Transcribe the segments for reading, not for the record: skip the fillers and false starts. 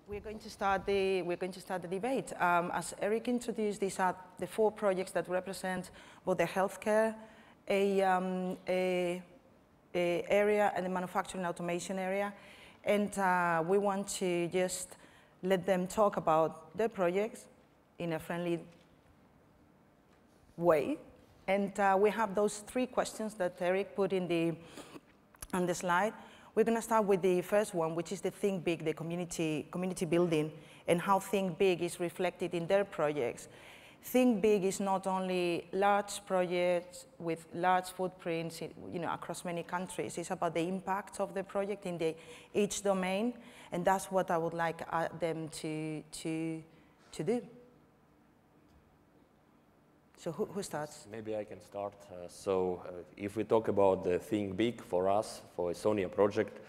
We're going to start the debate. As Eric introduced, these are the 4 projects that represent both the healthcare area and the manufacturing automation area, and we want to just let them talk about their projects in a friendly way. And we have those 3 questions that Eric put on the slide. We're going to start with the first one, which is the Think Big, the community building, and how Think Big is reflected in their projects. Think Big is not only large projects with large footprints, across many countries. It's about the impact of the project in each domain, and that's what I would like them to do. So who starts? Maybe I can start. If we talk about the Think Big for us, for Estonia project,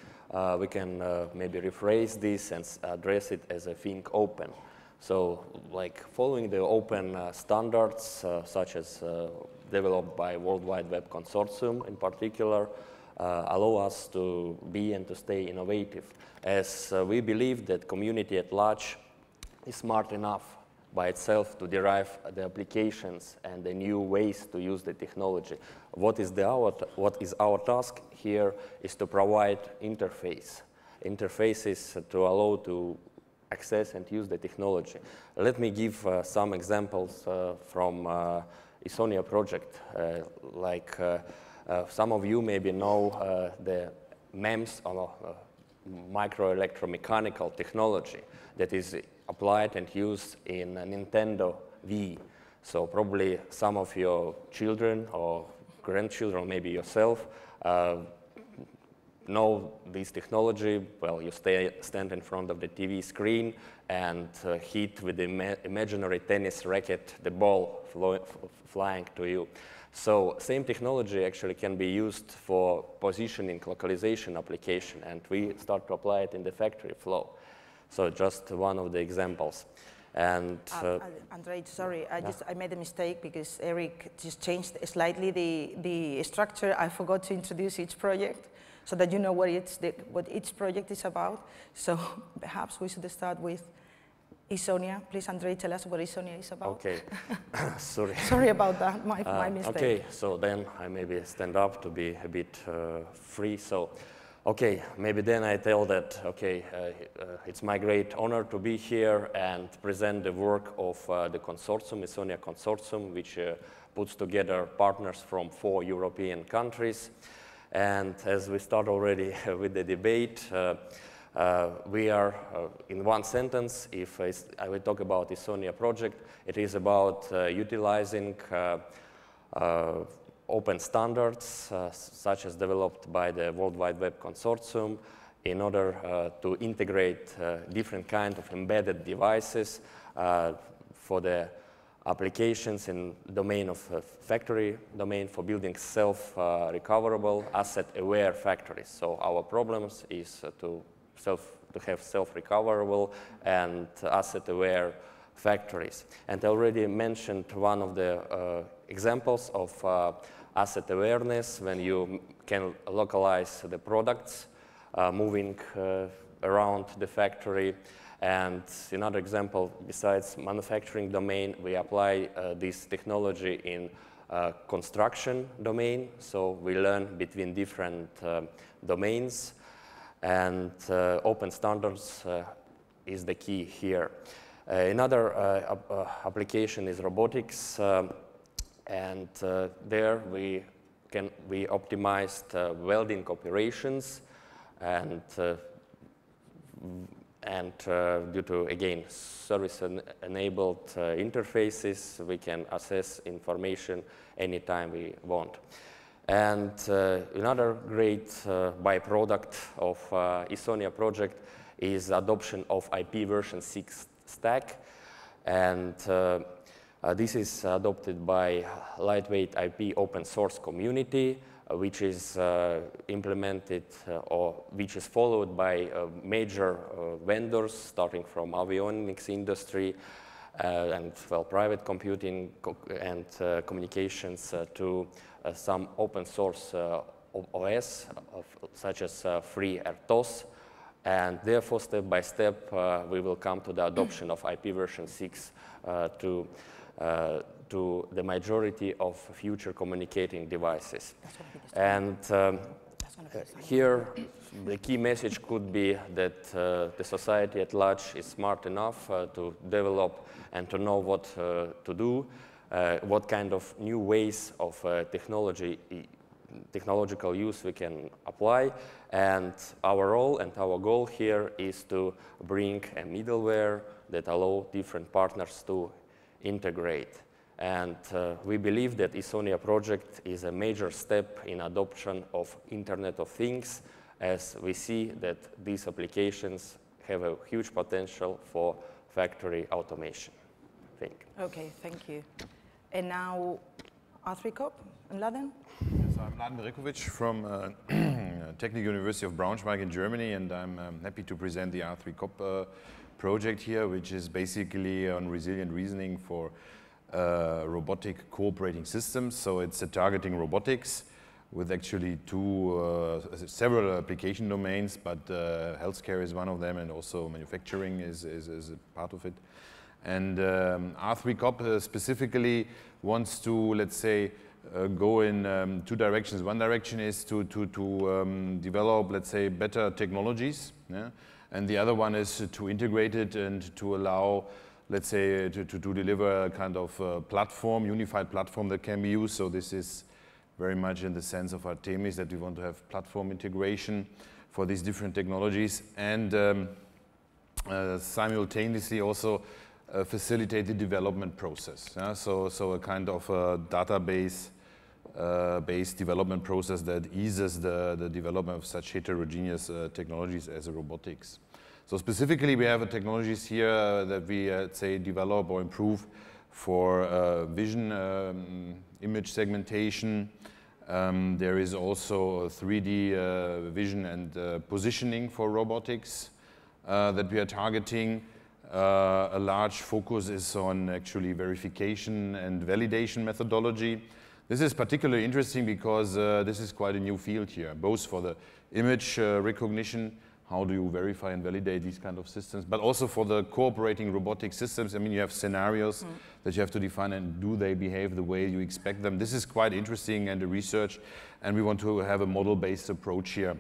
we can maybe rephrase this and address it as a Think Open. So, like following the open standards, such as developed by World Wide Web Consortium in particular, allow us to be and to stay innovative, as we believe that community at large is smart enough by itself to derive the applications and the new ways to use the technology. What is our task here is to provide interfaces to allow to access and use the technology. Let me give some examples from Estonia project. Some of you maybe know the MEMS, or microelectromechanical technology, that is applied and used in Nintendo Wii. So probably some of your children or grandchildren, maybe yourself, know this technology. Well, you stand in front of the TV screen and hit with the imaginary tennis racket the ball flying to you. So same technology actually can be used for positioning localization application, and we start to apply it in the factory flow. So just one of the examples. And Andrei, sorry, I made a mistake because Eric just changed slightly the structure. I forgot to introduce each project so that you know what each project is about. So perhaps we should start with Estonia. Please, Andrei, tell us what Estonia is about. Okay, sorry. Sorry about that, my mistake. Okay, so then I maybe stand up to be a bit free. So, okay, maybe then I tell that, okay, it's my great honor to be here and present the work of the consortium, Estonia Consortium, which puts together partners from 4 European countries. And as we start already with the debate, we are, in one sentence, if I will talk about the Estonia project, it is about utilizing open standards, such as developed by the World Wide Web Consortium, in order to integrate different kinds of embedded devices for the applications in domain of factory domain for building self-recoverable, asset-aware factories. So our problems is to have self-recoverable and asset-aware factories. And I already mentioned one of the examples of asset awareness, when you can localize the products moving around the factory. And another example, besides manufacturing domain, we apply this technology in construction domain. So we learn between different domains, and open standards is the key here. Another application is robotics, and there we optimized welding operations, and due to, again, service-enabled interfaces, we can access information anytime we want. And another great byproduct of Estonia project is adoption of IP version 6 stack. And this is adopted by lightweight IP open source community, which is implemented or which is followed by major vendors, starting from avionics industry and private computing and communications to some open source OS, such as free RTOS And therefore, step by step, we will come to the adoption of IP version 6 to the majority of future communicating devices. And here, the key message could be that the society at large is smart enough to develop and to know what to do, what kind of new ways of technological use we can apply. And our role and our goal here is to bring a middleware that allow different partners to integrate. And we believe that Estonia project is a major step in adoption of Internet of Things, as we see that these applications have a huge potential for factory automation. Thank you. Okay, thank you. And now, R3COP, Mladen? Yes, I'm Mladen Berikovic from Technical University of Braunschweig in Germany, and I'm happy to present the R3COP project here, which is basically on resilient reasoning for robotic cooperating systems. So it's targeting robotics with actually several application domains, but healthcare is one of them, and also manufacturing is a part of it. And R3COP specifically wants to, let's say, go in two directions. One direction is to develop, let's say, better technologies, yeah? And the other one is to integrate it and to allow, let's say, to deliver a kind of platform, unified platform that can be used. So this is very much in the sense of ARTEMIS, that we want to have platform integration for these different technologies, and simultaneously also facilitate the development process. Yeah? So a kind of a database based development process that eases the development of such heterogeneous technologies as robotics. So specifically, we have technologies here that we say develop or improve for vision image segmentation. There is also 3D vision and positioning for robotics that we are targeting. A large focus is on actually verification and validation methodology. This is particularly interesting because this is quite a new field here, both for the image recognition, how do you verify and validate these kind of systems, but also for the cooperating robotic systems. I mean, you have scenarios that you have to define, and do they behave the way you expect them? This is quite interesting and the research, and we want to have a model-based approach here.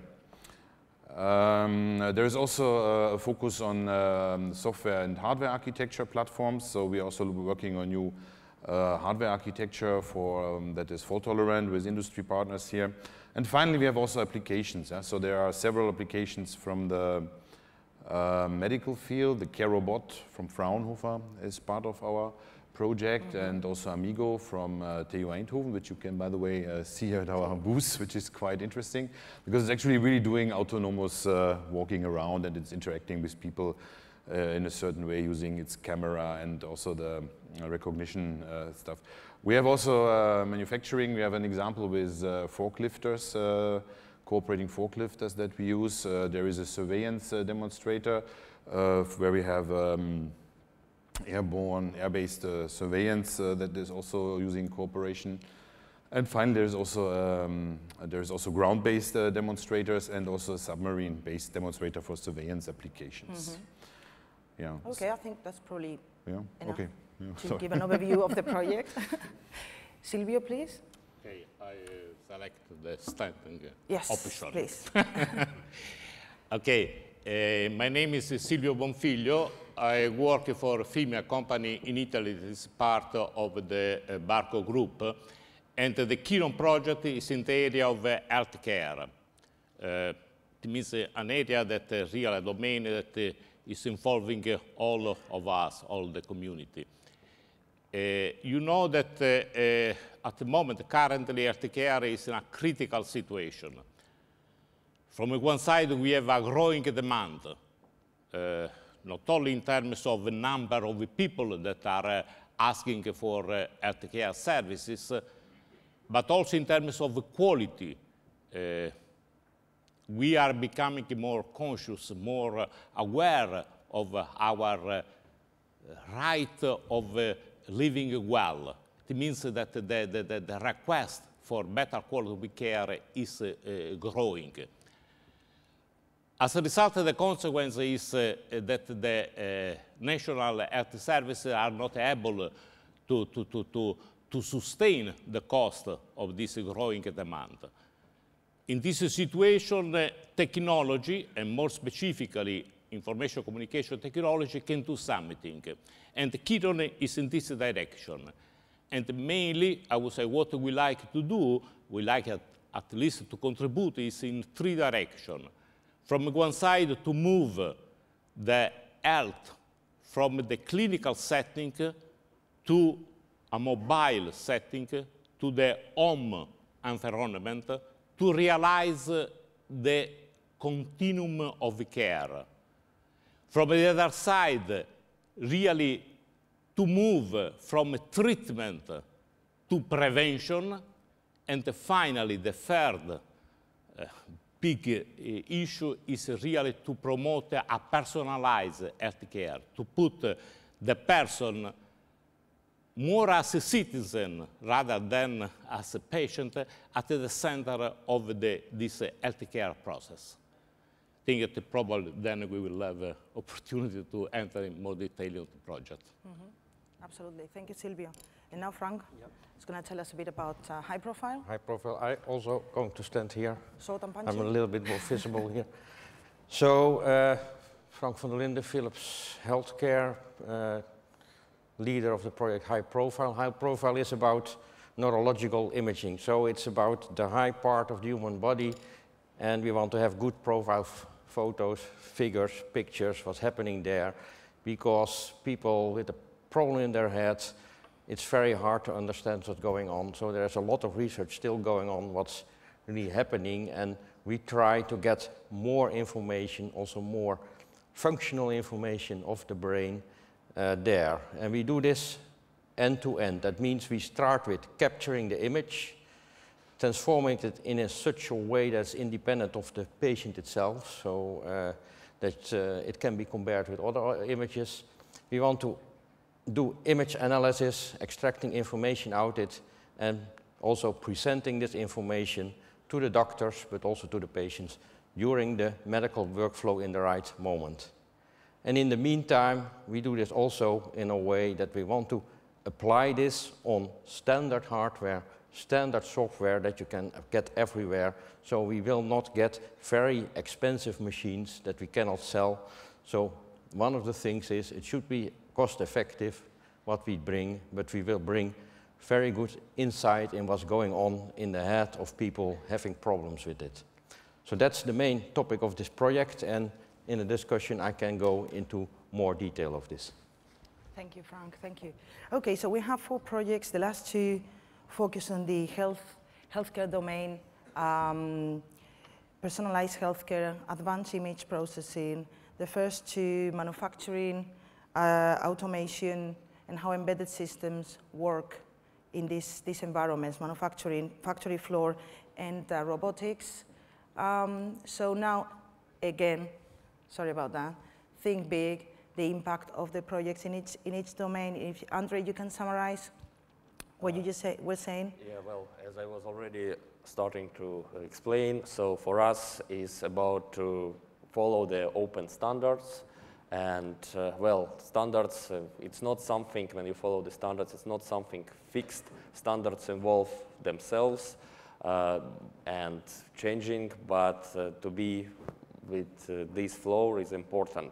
There is also a focus on software and hardware architecture platforms. So we are also working on new hardware architecture for that is fault tolerant with industry partners here. And finally, we have also applications. So there are several applications from the medical field. The CareRobot from Fraunhofer is part of our project, and also Amigo from TU Eindhoven, which you can, by the way, see here at our booth, which is quite interesting, because it's actually really doing autonomous walking around, and it's interacting with people in a certain way using its camera and also the recognition stuff. We have also manufacturing. We have an example with forklifters, cooperating forklifters that we use. There is a surveillance demonstrator where we have airborne, air-based surveillance that is also using cooperation. And finally, there's also ground-based demonstrators, and also a submarine-based demonstrator for surveillance applications. Yeah. Okay, I think that's probably enough to Sorry. give an overview of the project. Silvio, please. Okay, I select the standing Yes, option. please. Okay, my name is Silvio Bonfiglio. I work for a female company in Italy that is part of the Barco Group. And the Chiron project is in the area of healthcare. It means an area that really a domain that is involving all of us, all the community. You know that at the moment, currently, healthcare is in a critical situation. From one side, we have a growing demand, not only in terms of the number of people that are asking for healthcare services, but also in terms of quality. We are becoming more conscious, more aware of our right of living well. It means that the request for better quality care is growing. As a result, the consequence is that the national health services are not able to sustain the cost of this growing demand. In this situation, technology, and more specifically information communication technology, can do something. And Kiron is in this direction. And mainly, I would say, what we like to do, we like at least to contribute, is in three directions. From one side, to move the health from the clinical setting to a mobile setting, to the home environment, to realize the continuum of care. From the other side, really to move from treatment to prevention. And finally, the third big issue is really to promote a personalized healthcare, to put the person more as a citizen rather than as a patient at the center of this healthcare process. I think that probably then we will have opportunity to enter in more detail into the project. Mm-hmm. Absolutely. Thank you, Silvio. And now Frank is going to tell us a bit about high profile. High profile. I also going to stand here. Short and punchy. I'm a little bit more visible here. So, Frank van der Linden, Philips Healthcare, leader of the project High Profile. High Profile is about neurological imaging. So it's about the high part of the human body, and we want to have good profile photos, figures, pictures, what's happening there, because people with a problem in their heads, it's very hard to understand what's going on. So there's a lot of research still going on what's really happening, and we try to get more information, also more functional information of the brain there. And we do this end to end. That means we start with capturing the image, transforming it in such a way that's independent of the patient itself, so that it can be compared with other images. We want to do image analysis, extracting information out it, and also presenting this information to the doctors, but also to the patients during the medical workflow in the right moment. And in the meantime, we do this also in a way that we want to apply this on standard hardware, standard software that you can get everywhere. So we will not get very expensive machines that we cannot sell. So one of the things is it should be cost effective what we bring, but we will bring very good insight in what's going on in the head of people having problems with it. So that's the main topic of this project, and in the discussion I can go into more detail of this. Thank you, Frank. Thank you. Okay, so we have 4 projects. The last 2 focus on the healthcare domain, personalized healthcare, advanced image processing. The first 2, manufacturing, automation, and how embedded systems work in these environments, manufacturing, factory floor, and robotics. So now, again, sorry about that, think big, the impact of the projects in each domain. If, Andre, you can summarize what you just were saying? Yeah, well, as I was already starting to explain, so for us it's about to follow the open standards. And well, standards, it's not something, when you follow the standards, it's not something fixed. Standards evolve themselves and changing, but to be with this flow is important.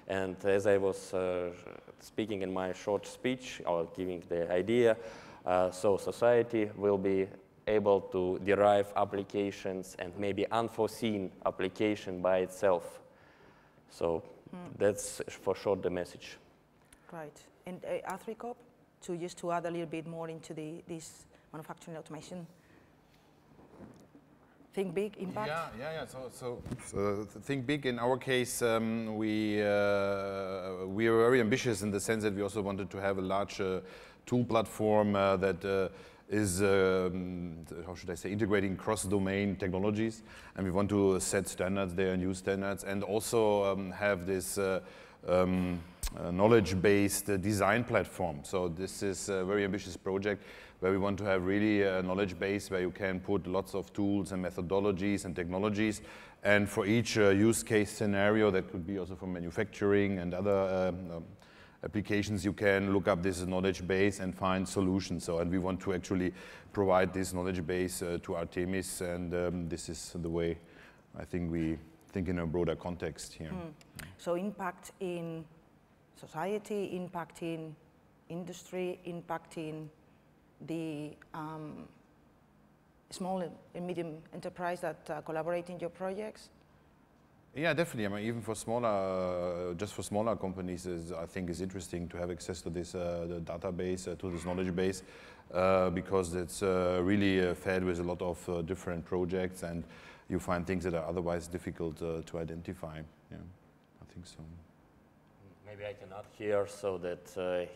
And as I was speaking in my short speech, or giving the idea, so society will be able to derive applications and maybe unforeseen application by itself. So that's for sure the message. Right. And Arthuricop, just to add a little bit more into this manufacturing automation. Think big, impact? Yeah. So think big. In our case, we are very ambitious in the sense that we also wanted to have a large tool platform that is, how should I say, integrating cross-domain technologies. And we want to set standards there, new standards, and also have this knowledge-based design platform. So this is a very ambitious project where we want to have really a knowledge base where you can put lots of tools and methodologies and technologies. And for each use case scenario, that could be also for manufacturing and other applications, you can look up this knowledge base and find solutions. So, and we want to actually provide this knowledge base to Artemis, and this is the way I think we think in a broader context here. So impact in society, impact in industry, impact in the small and medium enterprise that collaborate in your projects? Yeah, definitely. I mean, even for smaller, just for smaller companies, I think is interesting to have access to this the database, to this knowledge base, because it's really fed with a lot of different projects, and you find things that are otherwise difficult to identify. Yeah, I think so. Maybe I can add here so that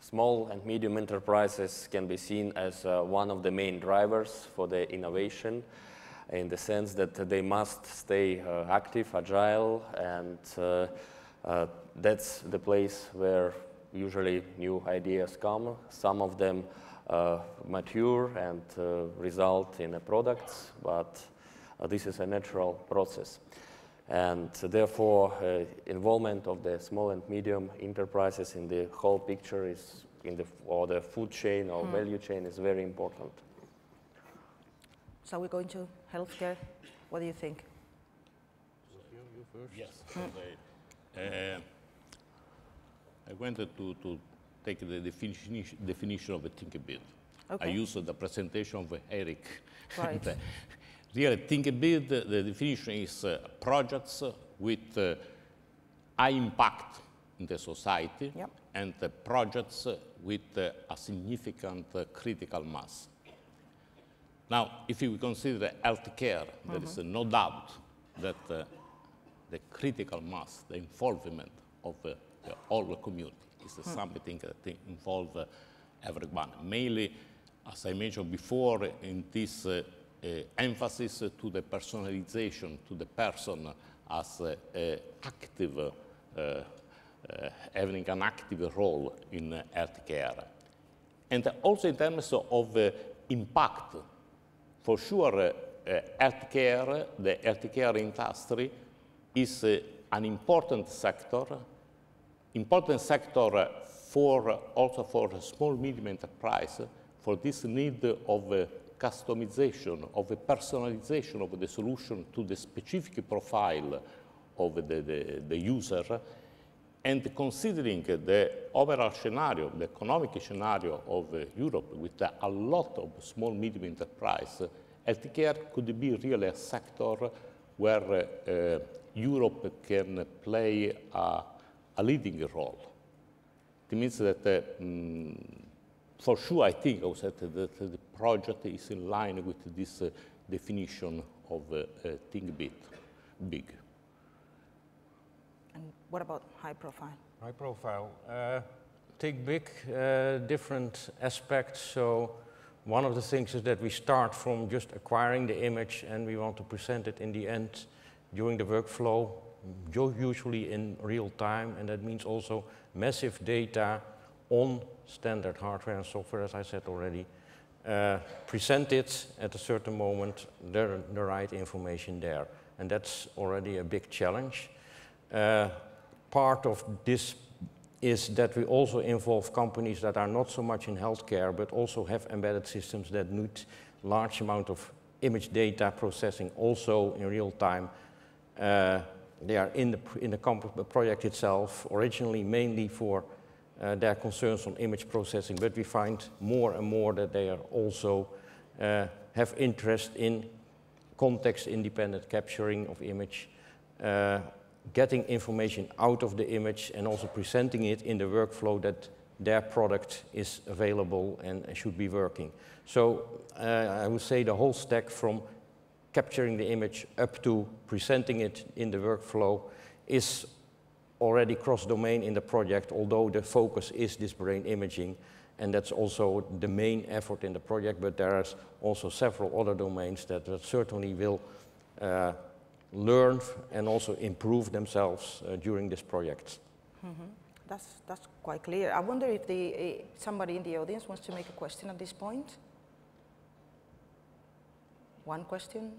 small and medium enterprises can be seen as one of the main drivers for the innovation, in the sense that they must stay active, agile, and that's the place where usually new ideas come. Some of them mature and result in products, but this is a natural process. And therefore, involvement of the small and medium enterprises in the whole picture is or the food chain or value chain is very important. So we're going to healthcare. What do you think? You first? Yes. I wanted to take the definition of a think a bit. Okay. I used the presentation of Eric. Right. Really, think a bit, the definition is projects with high impact in the society, yep, and projects with a significant critical mass. Now, if you consider healthcare, there is no doubt that the critical mass, the involvement of the whole community is something that involves everyone. Mainly, as I mentioned before, in this emphasis to the personalization, to the person as active, having an active role in healthcare. And also in terms of impact, for sure, healthcare, the healthcare industry is an important sector for also for small medium enterprise, for this need of customization, of a personalization of the solution to the specific profile of the user, and considering the overall scenario, the economic scenario of Europe with a lot of small medium enterprise, healthcare could be really a sector where Europe can play a leading role. It means that for sure, I think also that the project is in line with this definition of think big. And what about high profile? High profile. Think big, different aspects. So one of the things is that we start from just acquiring the image and we want to present it in the end during the workflow, usually in real time, and that means also massive data on standard hardware and software, as I said already, present it at a certain moment, the right information there. And that's already a big challenge. Part of this is that we also involve companies that are not so much in healthcare, but also have embedded systems that need large amount of image data processing also in real time. They are in the project itself, originally mainly for their concerns on image processing, but we find more and more that they are also have interest in context-independent capturing of image, getting information out of the image and also presenting it in the workflow that their product is available and should be working. So I would say the whole stack from capturing the image up to presenting it in the workflow is already cross-domain in the project, although the focus is this brain imaging, and that's also the main effort in the project, but there are also several other domains that certainly will learn and also improve themselves during this project. That's quite clear. I wonder if somebody in the audience wants to make a question at this point. One question.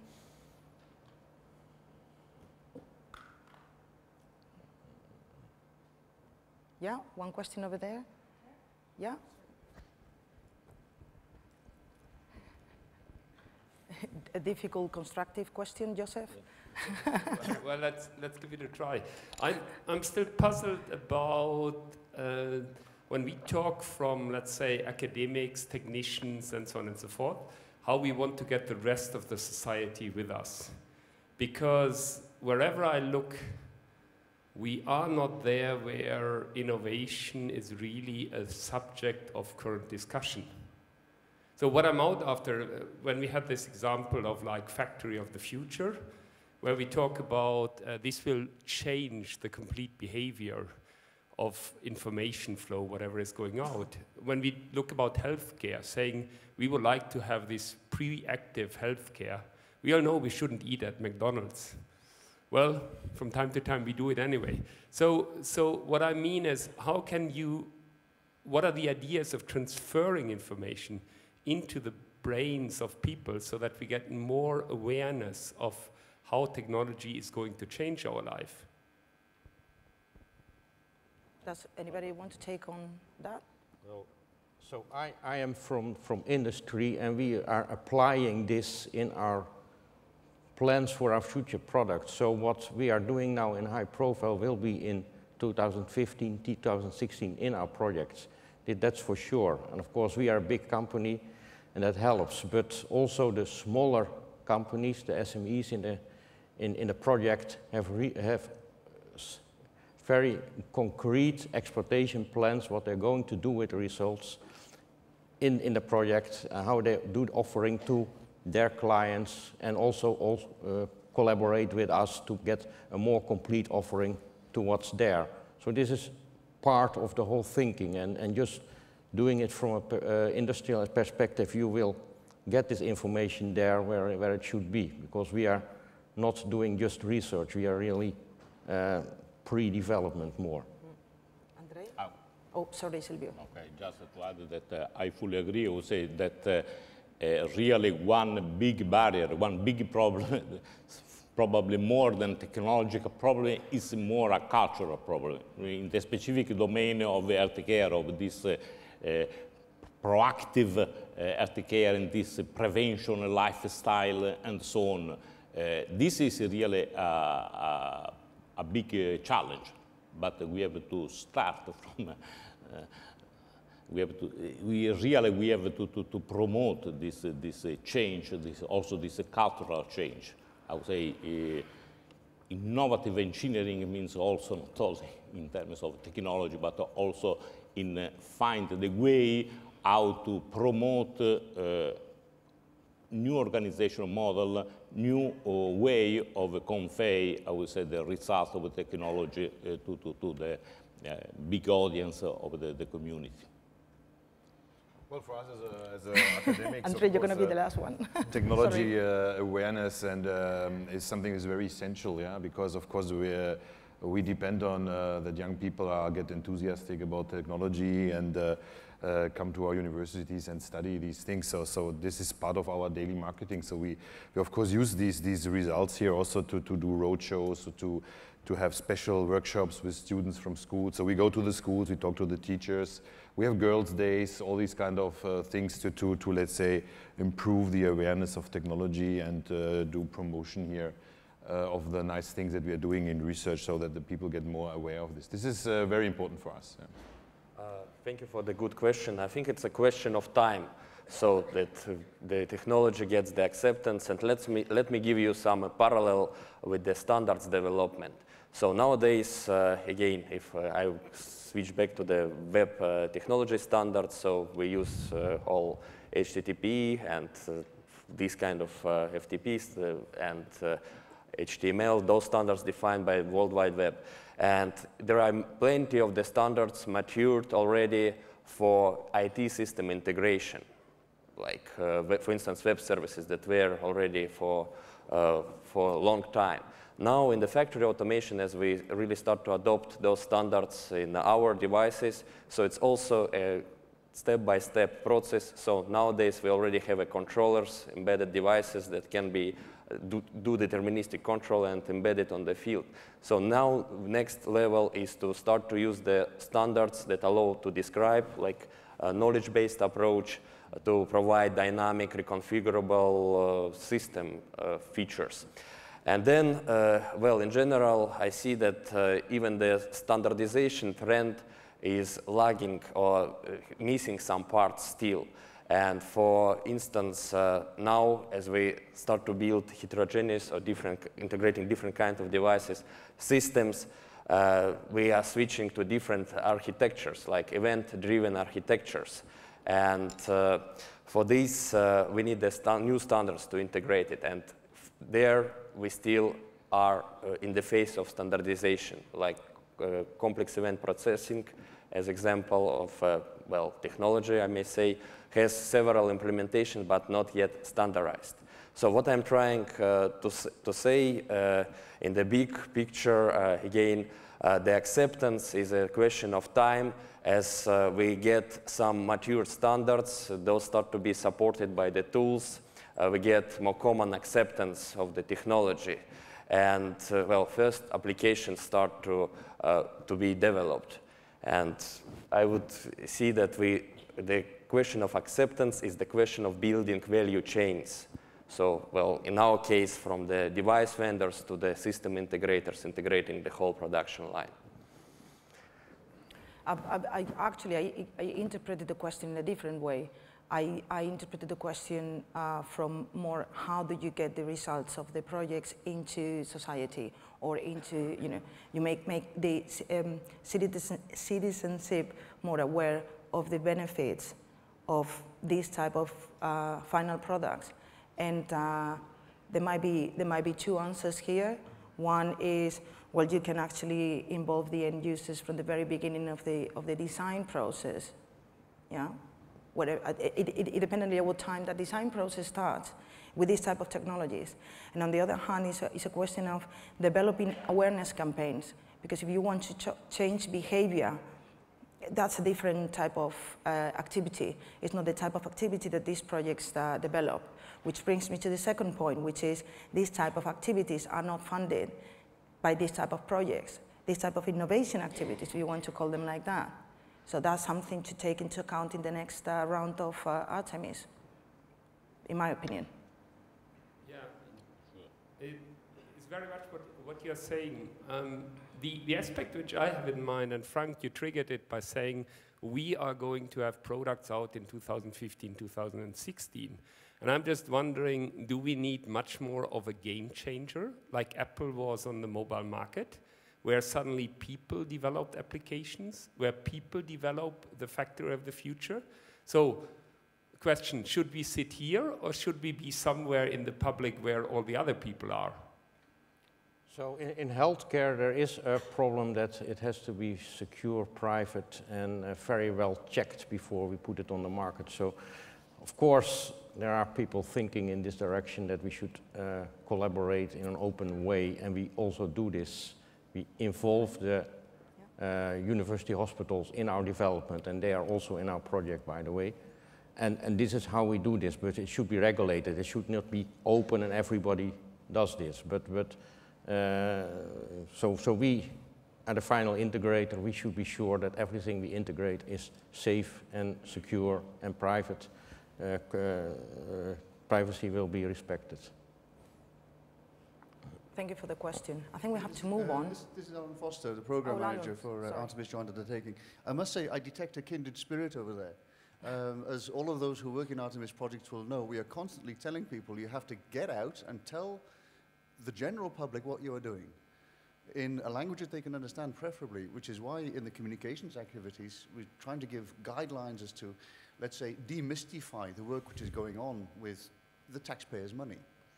Yeah, one question over there. Yeah. A difficult, constructive question, Joseph? Well, let's give it a try. I'm still puzzled about when we talk from, let's say, academics, technicians, and so on and so forth, how we want to get the rest of the society with us. Because wherever I look, we are not there where innovation is really a subject of current discussion. So what I'm out after, when we have this example of like factory of the future, where we talk about this will change the complete behavior of information flow, whatever is going out. When we look about healthcare, saying we would like to have this pre-active healthcare, we all know we shouldn't eat at McDonald's. Well, from time to time we do it anyway. So what I mean is, what are the ideas of transferring information into the brains of people so that we get more awareness of how technology is going to change our life? Does anybody want to take on that? Well, so I am from industry, and we are applying this in our plans for our future products. So what we are doing now in high profile will be in 2015, 2016 in our projects. That's for sure. And of course, we are a big company, and that helps. But also the smaller companies, the SMEs in the project have very concrete exploitation plans, what they're going to do with the results in the project, how they do the offering to their clients, and also collaborate with us to get a more complete offering to what's there. So this is part of the whole thinking, and just doing it from an industrial perspective, you will get this information there where it should be, because we are not doing just research, we are really pre-development more. Andrei? Oh, sorry, Silvio. Okay, just to add that I fully agree. I would say that really one big barrier, one big problem, probably more than technological problem, is more a cultural problem. In the specific domain of healthcare, of this proactive healthcare and this prevention, lifestyle, and so on. This is really a big challenge, but we have to start from. We have to promote this change, also this cultural change. I would say innovative engineering means also not only in terms of technology, but also in find the way how to promote new organizational model, new way of convey, I would say, the result of the technology to the big audience of the community. Well, for us as academics, Andrei, you're going to be the last one. Technology awareness and is something that's very essential, yeah, because of course we depend on that young people get enthusiastic about technology and come to our universities and study these things. So this is part of our daily marketing. So we of course use these results here also to do road shows, to have special workshops with students from schools. So we go to the schools, we talk to the teachers. We have girls' days, all these kind of things to let's say, improve the awareness of technology and do promotion here of the nice things that we are doing in research so that the people get more aware of this. This is very important for us. Yeah. Thank you for the good question. I think it's a question of time so that the technology gets the acceptance. And let me give you some parallel with the standards development. So nowadays, again, if I switch back to the web technology standards, so we use all HTTP and these kind of FTPs and HTML, those standards defined by World Wide Web. And there are plenty of the standards matured already for IT system integration, like, for instance, web services that were already for a long time. Now in the factory automation, as we really start to adopt those standards in our devices, so it's also a step-by-step process. So nowadays we already have controllers, embedded devices that can be do deterministic control and embed it on the field. So now next level is to start to use the standards that allow to describe, like a knowledge-based approach to provide dynamic reconfigurable system features. And then, well, in general, I see that even the standardization trend is lagging or missing some parts still. And for instance, now as we start to build heterogeneous or integrating different kinds of devices, systems, we are switching to different architectures, like event-driven architectures. And for this, we need the new standards to integrate it. And there, we still are in the phase of standardization, like complex event processing, as example of, well, technology, I may say, has several implementations, but not yet standardized. So what I'm trying to say in the big picture, again, the acceptance is a question of time. As we get some mature standards, those start to be supported by the tools. We get more common acceptance of the technology. And, well, first applications start to be developed. And I would see that the question of acceptance is the question of building value chains. So, well, in our case, from the device vendors to the system integrators integrating the whole production line. I interpreted the question in a different way. I interpreted the question from more how do you get the results of the projects into society or into, you make the citizenship more aware of the benefits of these type of final products. And there might be two answers here. One is, well, you can actually involve the end users from the very beginning of the design process. Yeah. Whatever, independently of what time that design process starts with this type of technologies. And on the other hand, it's a question of developing awareness campaigns, because if you want to change behavior, that's a different type of activity. It's not the type of activity that these projects develop, which brings me to the second point, which is these type of activities are not funded by this type of projects, this type of innovation activities, if you want to call them like that. So that's something to take into account in the next round of ARTEMIS, in my opinion. Yeah, it's very much what you're saying. The aspect which I have in mind, and Frank, you triggered it by saying we are going to have products out in 2015, 2016. And I'm just wondering, do we need much more of a game changer, like Apple was on the mobile market, where suddenly people developed applications, where people develop the factory of the future? So, question, should we sit here, or should we be somewhere in the public where all the other people are? So in healthcare, there is a problem that it has to be secure, private, and very well checked before we put it on the market. So, of course, there are people thinking in this direction that we should collaborate in an open way, and we also do this. We involve the university hospitals in our development, and they are also in our project, by the way. And this is how we do this, but it should be regulated. It should not be open and everybody does this. So we, at the final integrator, we should be sure that everything we integrate is safe and secure and private. Privacy will be respected. Thank you for the question. I think we have to move on. This is Alan Foster, the program manager for ARTEMIS Joint Undertaking. I must say, I detect a kindred spirit over there. As all of those who work in ARTEMIS projects will know, we are constantly telling people you have to get out and tell the general public what you are doing in a language that they can understand preferably, which is why in the communications activities, we're trying to give guidelines as to, let's say, demystify the work which is going on with the taxpayers' money.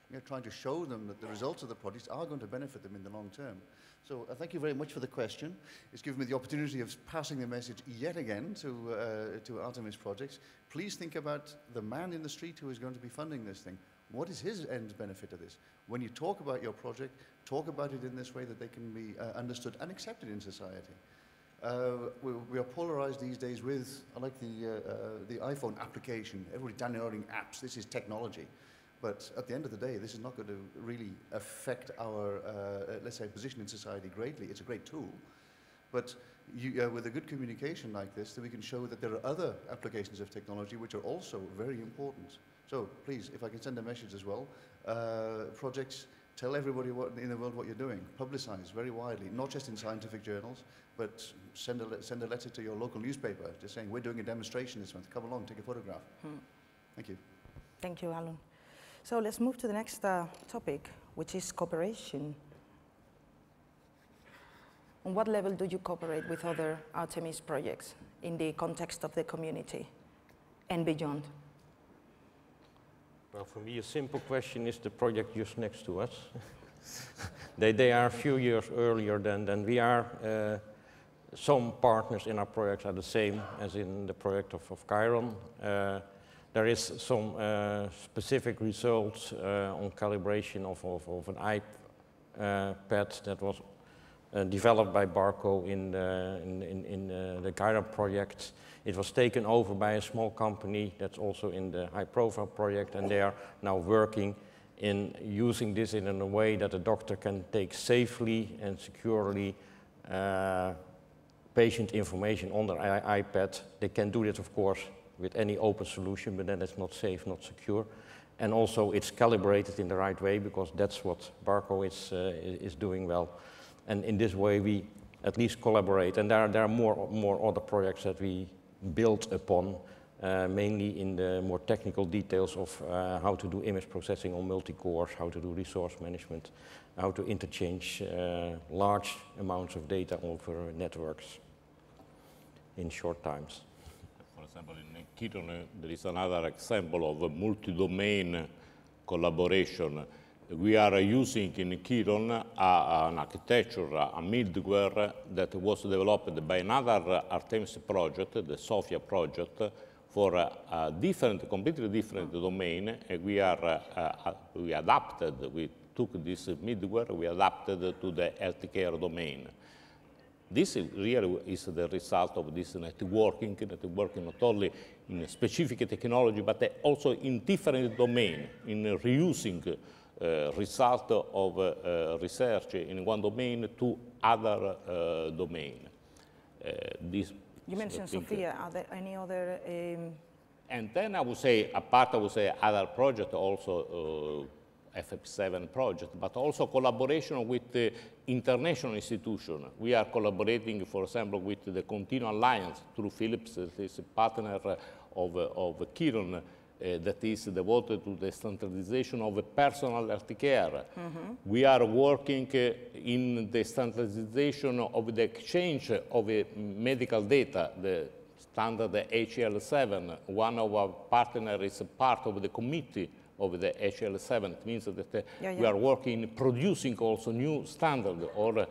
We're trying to show them that the results of the projects are going to benefit them in the long term. So thank you very much for the question. It's given me the opportunity of passing the message yet again to ARTEMIS projects. Please think about the man in the street who is going to be funding this thing. What is his end benefit of this? When you talk about your project, talk about it in this way that they can be understood and accepted in society. We are polarized these days with, I like the iPhone application, everybody downloading apps, this is technology. But at the end of the day, this is not going to really affect our, let's say, position in society greatly. It's a great tool. But with a good communication like this, then we can show that there are other applications of technology which are also very important. So please, if I can send a message as well, projects, tell everybody in the world what you're doing. Publicize very widely, not just in scientific journals, but send a letter to your local newspaper just saying, we're doing a demonstration this month, come along, take a photograph. Thank you. Thank you, Alan. So let's move to the next topic, which is cooperation. On what level do you cooperate with other Artemis projects in the context of the community and beyond? Well, for me, a simple question is the project just next to us. They are a few years earlier than we are. Some partners in our projects are the same as in the project of Chiron. There is some specific results on calibration of an iPad that was developed by Barco in the Chiron project. It was taken over by a small company that's also in the high-profile project, and they are now working in using this in a way that a doctor can take safely and securely patient information on their iPad. They can do this, of course, with any open solution, but then it's not safe, not secure. And also it's calibrated in the right way, because that's what Barco is doing well. And in this way we at least collaborate. And there are more other projects that we build upon, mainly in the more technical details of how to do image processing on multi-cores, how to do resource management, how to interchange large amounts of data over networks in short times. For example, in Chiron, there is another example of a multi-domain collaboration. We are using in Chiron an architecture, a middleware that was developed by another Artemis project, the Sophia project, for a completely different domain. And we took this middleware, we adapted to the healthcare domain. This really is the result of this networking not only in specific technology, but also in different domains, in reusing result of research in one domain to other domain. You mentioned Sophia. Are there any other? And then I would say, other projects also. FF7 project, but also collaboration with the international institution. We are collaborating, for example, with the Continuum Alliance through Philips, that is a partner of Chiron, that is devoted to the standardization of personal health care. We are working in the standardization of the exchange of medical data, the standard HL7. One of our partners is a part of the committee of the HL7. It means that we are working, producing also new standards, or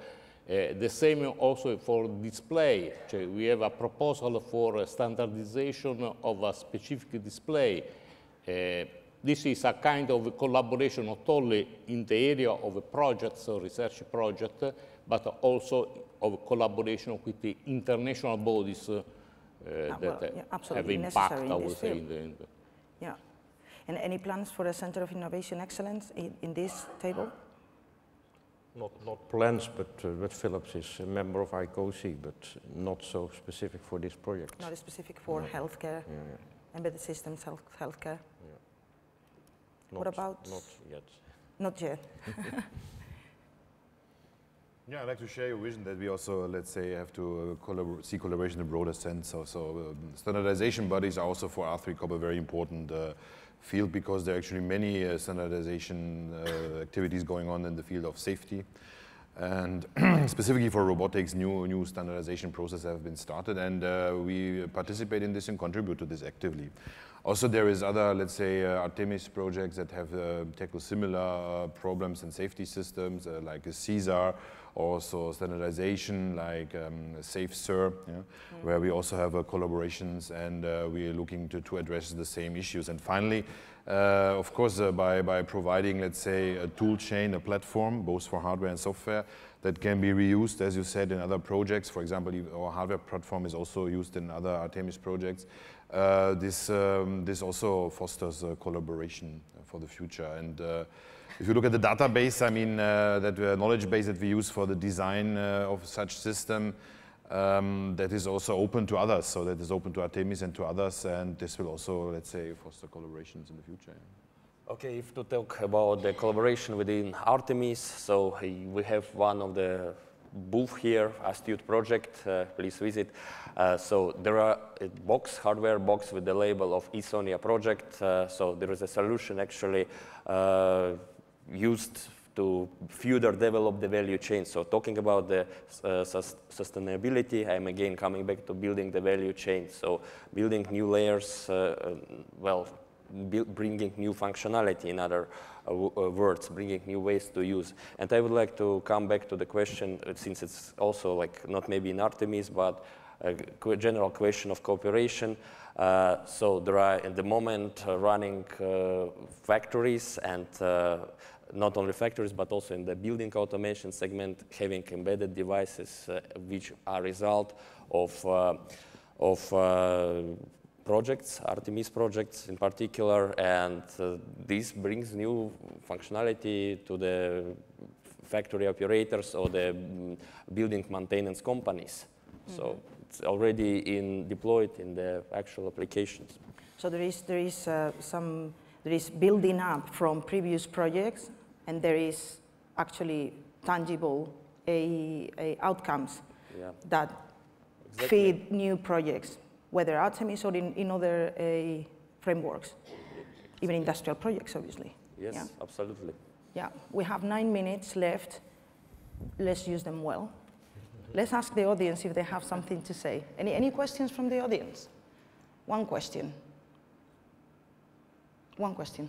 the same also for display. We have a proposal for standardization of a specific display. This is a kind of collaboration not only in the area of projects or research project, but also of collaboration with the international bodies that have impact, I would say, in the yeah. And any plans for a Center of Innovation Excellence in this table? Not plans, but Philips is a member of ICOSI, but not so specific for this project. Not specific for healthcare, embedded systems, healthcare. What about? Not yet. Not yet. Yeah, I'd like to share your vision that we also, let's say, have to see collaboration in a broader sense. So standardization bodies are also for R3COP a very important field, because there are actually many standardization activities going on in the field of safety. And specifically for robotics, new standardization processes have been started, and we participate in this and contribute to this actively. Also, there is other, let's say, ARTEMIS projects that have tackle similar problems in safety systems, like a CSAR, also standardization, like SafeSir, where we also have collaborations, and we are looking to address the same issues. And finally, of course, by providing, let's say, a tool chain, a platform, both for hardware and software, that can be reused, as you said, in other projects. For example, our hardware platform is also used in other ARTEMIS projects. This also fosters collaboration for the future. And if you look at the database, I mean, that knowledge base that we use for the design of such system, that is also open to others. So that is open to ARTEMIS and to others, and this will also, let's say, foster collaborations in the future. Okay, if to talk about the collaboration within ARTEMIS, so we have one of the booth here, Astute project, please visit. So there are a box, hardware box with the label of eSonia project. So there is a solution actually used to further develop the value chain. So talking about the sustainability, I'm again coming back to building the value chain. So building new layers, bringing new functionality, in other words, bringing new ways to use. And I would like to come back to the question, since it's also like not maybe in ARTEMIS, but a general question of cooperation. So there are at the moment running factories, and not only factories, but also in the building automation segment, having embedded devices which are result of projects, ARTEMIS projects in particular, and this brings new functionality to the factory operators or the building maintenance companies. So it's already deployed in the actual applications. So there is building up from previous projects, and there is actually tangible outcomes that feed new projects, whether ARTEMIS or in other frameworks, even industrial projects, obviously. Yes, absolutely. Yeah, we have 9 minutes left. Let's use them well. Let's ask the audience if they have something to say. Any questions from the audience? One question. One question.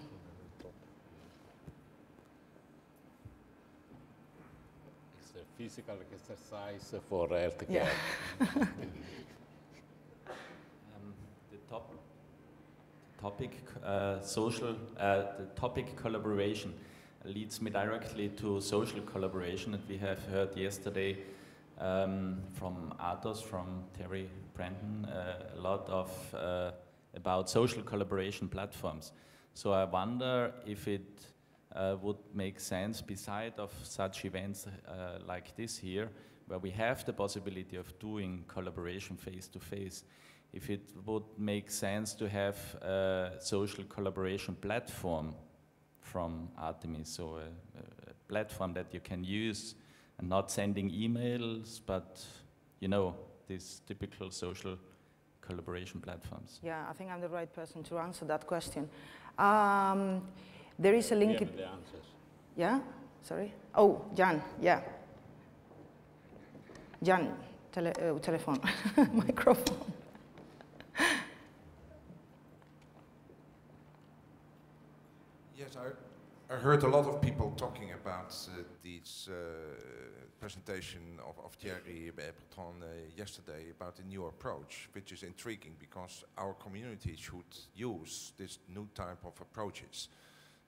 It's a physical exercise for healthcare. Yeah. The topic collaboration leads me directly to social collaboration, and we have heard yesterday from Atos, from Terry Brandon, a lot of about social collaboration platforms. So I wonder if it would make sense, beside of such events like this here, where we have the possibility of doing collaboration face to face, if it would make sense to have a social collaboration platform from ARTEMIS, so a platform that you can use, and not sending emails, but, you know, these typical social collaboration platforms. Yeah, I think I'm the right person to answer that question. There is a link. Yeah, the answers. Yeah? Sorry? Oh, Jan, yeah. Jan, telephone, microphone. Yes, I heard a lot of people talking about this presentation of Thierry Bertrand yesterday about the new approach, which is intriguing because our community should use this new type of approaches.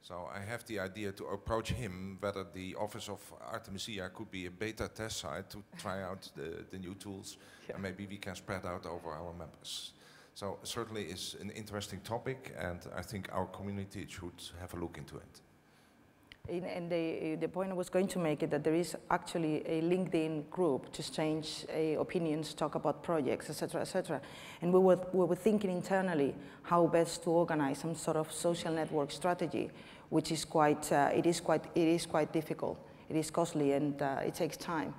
So I have the idea to approach him whether the office of Artemisia could be a beta test site to try out the new tools, and maybe we can spread out over our members. So certainly it's an interesting topic, and I think our community should have a look into it. And the point I was going to make is that there is actually a LinkedIn group to exchange opinions, talk about projects, etc., etc. And we were thinking internally how best to organize some sort of social network strategy, which is quite it is quite difficult. It is costly, and it takes time,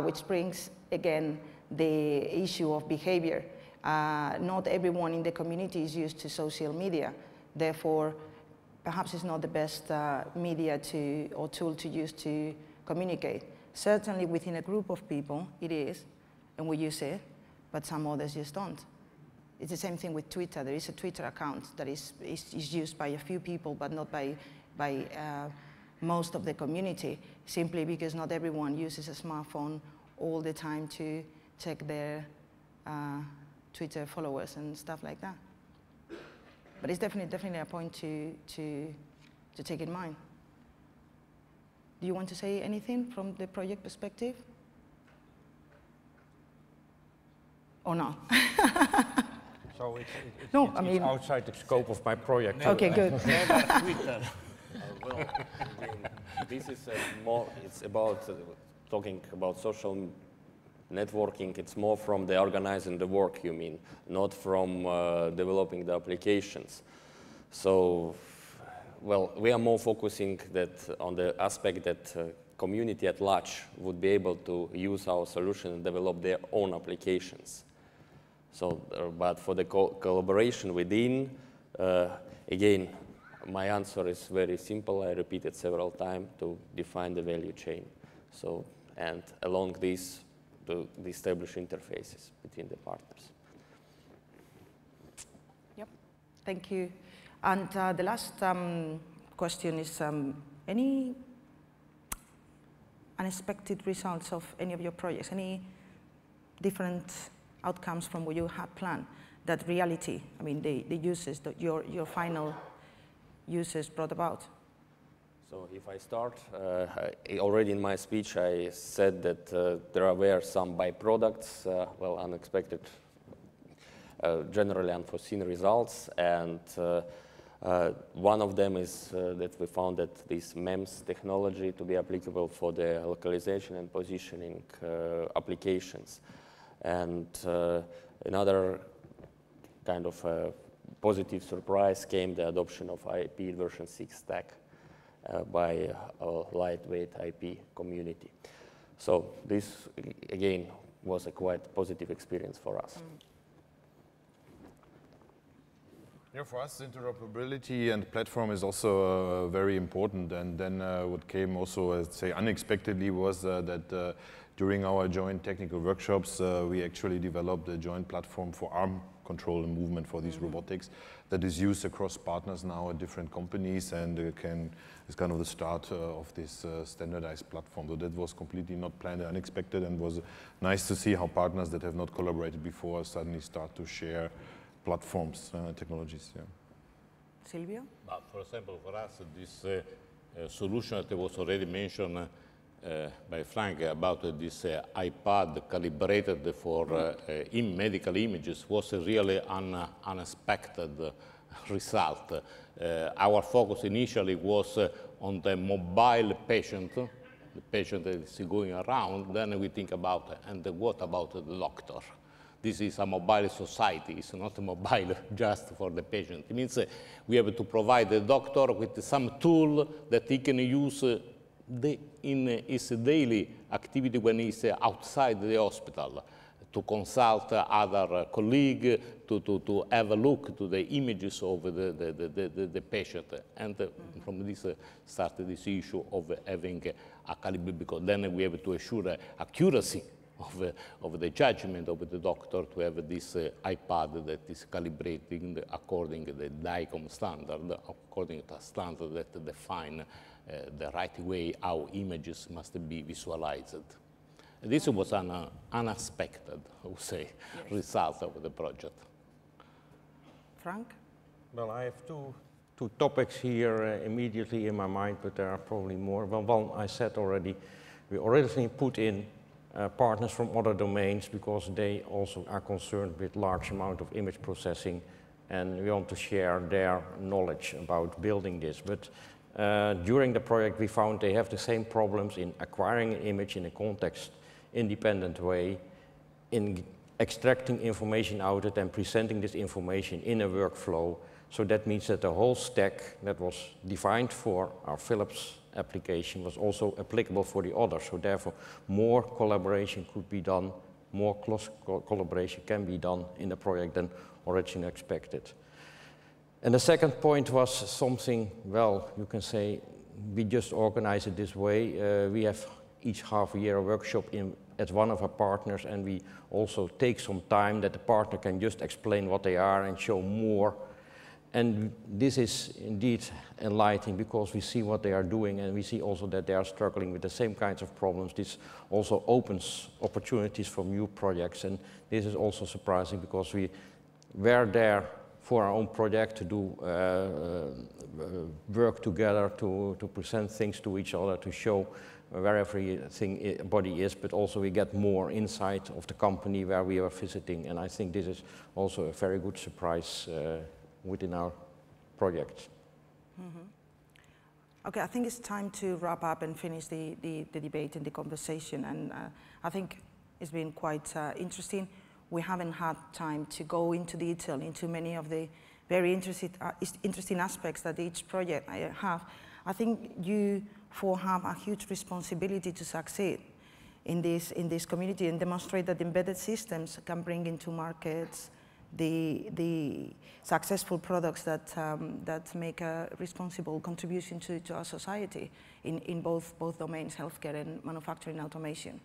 which brings again the issue of behavior. Not everyone in the community is used to social media, therefore perhaps it's not the best media or tool to use to communicate. Certainly within a group of people it is, and we use it, but some others just don't. It's the same thing with Twitter. There is a Twitter account that is used by a few people, but not by most of the community, simply because not everyone uses a smartphone all the time to check their Twitter followers and stuff like that. But it's definitely a point to take in mind. Do you want to say anything from the project perspective? Or not? So it's outside the scope of my project. Okay, good. Well, again, this is it's about talking about social networking. It's more from the organizing the work, you mean, not from developing the applications. So, well, we are more focusing on the aspect that community at large would be able to use our solution and develop their own applications. So, but for the collaboration within, again, my answer is very simple. I repeat it several times to define the value chain. So, and along this, to establish interfaces between the partners. Yep, thank you. And the last question is, any unexpected results of any of your projects? Any different outcomes from what you had planned? That reality, I mean, the uses that your final users brought about? So if I start, already in my speech I said that there were some byproducts, well, unexpected, generally unforeseen results, and one of them is that we found that this MEMS technology to be applicable for the localization and positioning applications. And another kind of positive surprise came the adoption of IP version 6 stack by a lightweight IP community. So this, again, was a quite positive experience for us. Yeah, for us, interoperability and platform is also very important. And then what came also, I'd say, unexpectedly was that during our joint technical workshops, we actually developed a joint platform for arm control and movement for these robotics that is used across partners now at different companies, and is kind of the start of this standardized platform. So that was completely not planned and unexpected, and was nice to see how partners that have not collaborated before suddenly start to share platforms, technologies. Yeah. Silvio? For example, for us, this solution that was already mentioned by Frank about this iPad calibrated for medical images was really an unexpected result. Our focus initially was on the mobile patient, the patient that is going around. Then we think about, and what about the doctor? This is a mobile society. It's not a mobile just for the patient. It means we have to provide the doctor with some tool that he can use in his daily activity when he's outside the hospital, to consult other colleagues, to have a look to the images of the patient. And from this started this issue of having a caliber, because then we have to assure accuracy of the judgment of the doctor, to have this iPad that is calibrating according to the DICOM standard, according to a standard that define the right way how images must be visualized. This was an unexpected, I would say, result of the project. Frank? Well, I have two topics here immediately in my mind, but there are probably more. Well, one I said already, we originally put in partners from other domains because they also are concerned with large amount of image processing, and we want to share their knowledge about building this. But during the project, we found they have the same problems in acquiring an image in a context-independent way, in extracting information out of it and presenting this information in a workflow. So that means that the whole stack that was defined for our Philips application was also applicable for the others. So therefore, more collaboration could be done, more close collaboration can be done in the project than originally expected. And the second point was something, well, you can say, we just organize it this way. We have each half a year a workshop at one of our partners, and we also take some time that the partner can just explain what they are and show more. And this is indeed enlightening because we see what they are doing, and we see also that they are struggling with the same kinds of problems. This also opens opportunities for new projects, and this is also surprising because we were there for our own project to do work together, to present things to each other, to show where everybody is, but also we get more insight of the company where we are visiting, and I think this is also a very good surprise within our project. Mm-hmm. Okay, I think it's time to wrap up and finish the debate and the conversation, and I think it's been quite interesting. We haven't had time to go into detail into many of the very interesting aspects that each project have. I think you four have a huge responsibility to succeed in this community and demonstrate that embedded systems can bring into markets the successful products that make a responsible contribution to our society in both domains, healthcare and manufacturing automation.